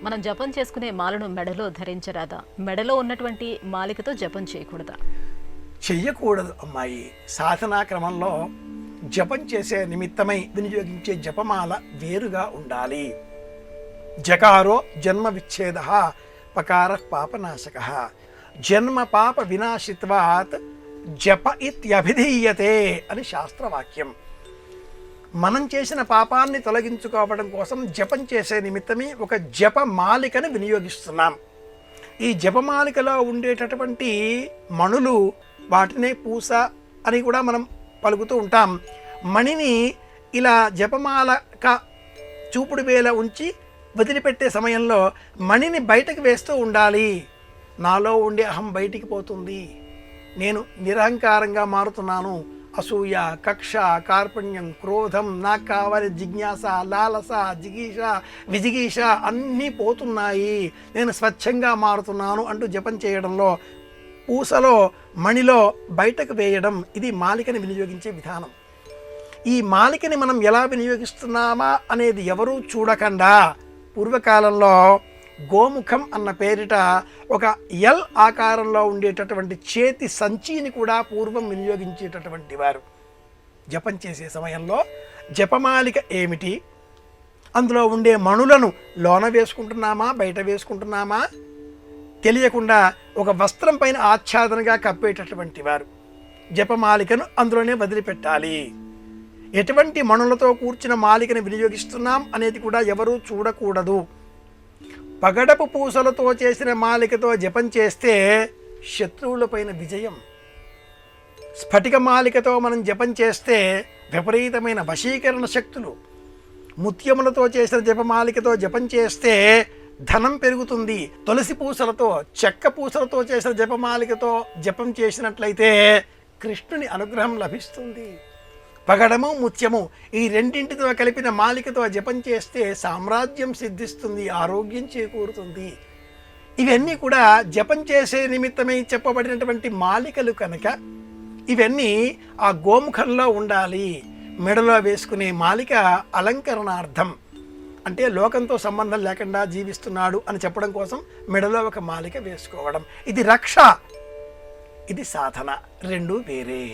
మనం జపం చేసుకునే మాలను మెడలో ధరించరాదా? మెడలో ఉన్నటువంటి మాలికతో జపం చేయకూడదా? చెయ్యకూడదు అమ్మాయి. సాధనా క్రమంలో జపం చేసే నిమిత్తమై వినియోగించే జపమాల వేరుగా ఉండాలి. జకారో జన్మ విచ్ఛేద పకార పాపనాశక జన్మ పాప వినాశిత్వాత్ జప ఇత్యభిధీయతే అని శాస్త్రవాక్యం. మనం చేసిన పాపాన్ని తొలగించుకోవడం కోసం జపం చేసే నిమిత్తమే ఒక జపమాలికను వినియోగిస్తున్నాం. ఈ జపమాలికలో ఉండేటటువంటి మణులు, వాటినే పూస అని కూడా మనం పలుకుతూ ఉంటాం. మణిని ఇలా జపమాలక చూపుడు వేల ఉంచి వదిలిపెట్టే సమయంలో మణిని బయటకు వేస్తూ ఉండాలి. నాలో ఉండే అహం బయటికి పోతుంది, నేను నిరహంకారంగా మారుతున్నాను. అసూయ, కక్ష, కార్పణ్యం, క్రోధం, నాకు కావాలి జిజ్ఞాస, లాలస, జిగీష, విజిగీష అన్నీ పోతున్నాయి, నేను స్వచ్ఛంగా మారుతున్నాను అంటూ జపం చేయడంలో, పూసలో మణిలో బయటకు వేయడం, ఇది మాలికని వినియోగించే విధానం. ఈ మాలికని మనం ఎలా వినియోగిస్తున్నామా అనేది ఎవరూ చూడకుండా పూర్వకాలంలో గోముఖం అన్న పేరిట ఒక ఎల్ ఆకారంలో ఉండేటటువంటి చేతి సంచిని కూడా పూర్వం వినియోగించేటటువంటి వారు. జపం చేసే సమయంలో జపమాలిక ఏమిటి, అందులో ఉండే మణులను లోన వేసుకుంటున్నామా బయట వేసుకుంటున్నామా తెలియకుండా ఒక వస్త్రం పైన ఆచ్ఛాదనగా కప్పేటటువంటి వారు జపమాలికను అందులోనే వదిలిపెట్టాలి. ఎటువంటి మణులతో కూర్చిన మాలికను వినియోగిస్తున్నాం అనేది కూడా ఎవరూ చూడకూడదు. పగడపు పూసలతో చేసిన మాలికతో జపం చేస్తే శత్రువులపైన విజయం. స్ఫటిక మాలికతో మనం జపం చేస్తే విపరీతమైన వశీకరణ శక్తులు. ముత్యములతో చేసిన జపమాలికతో జపం చేస్తే ధనం పెరుగుతుంది. తులసి పూసలతో, చెక్క పూసలతో చేసిన జపమాలికతో జపం చేసినట్లయితే కృష్ణుని అనుగ్రహం లభిస్తుంది. పగడము, ముత్యము ఈ రెండింటితో కలిపిన మాలికతో జపం చేస్తే సామ్రాజ్యం సిద్ధిస్తుంది, ఆరోగ్యం చేకూరుతుంది. ఇవన్నీ కూడా జపం చేసే నిమిత్తమై చెప్పబడినటువంటి మాలికలు కనుక ఇవన్నీ ఆ గోముఖంలో ఉండాలి. మెడలో వేసుకునే మాలిక అలంకరణార్థం, అంటే లోకంతో సంబంధం లేకుండా జీవిస్తున్నాడు అని చెప్పడం కోసం మెడలో ఒక మాలిక వేసుకోవడం. ఇది రక్ష, ఇది సాధన, రెండు వేరే.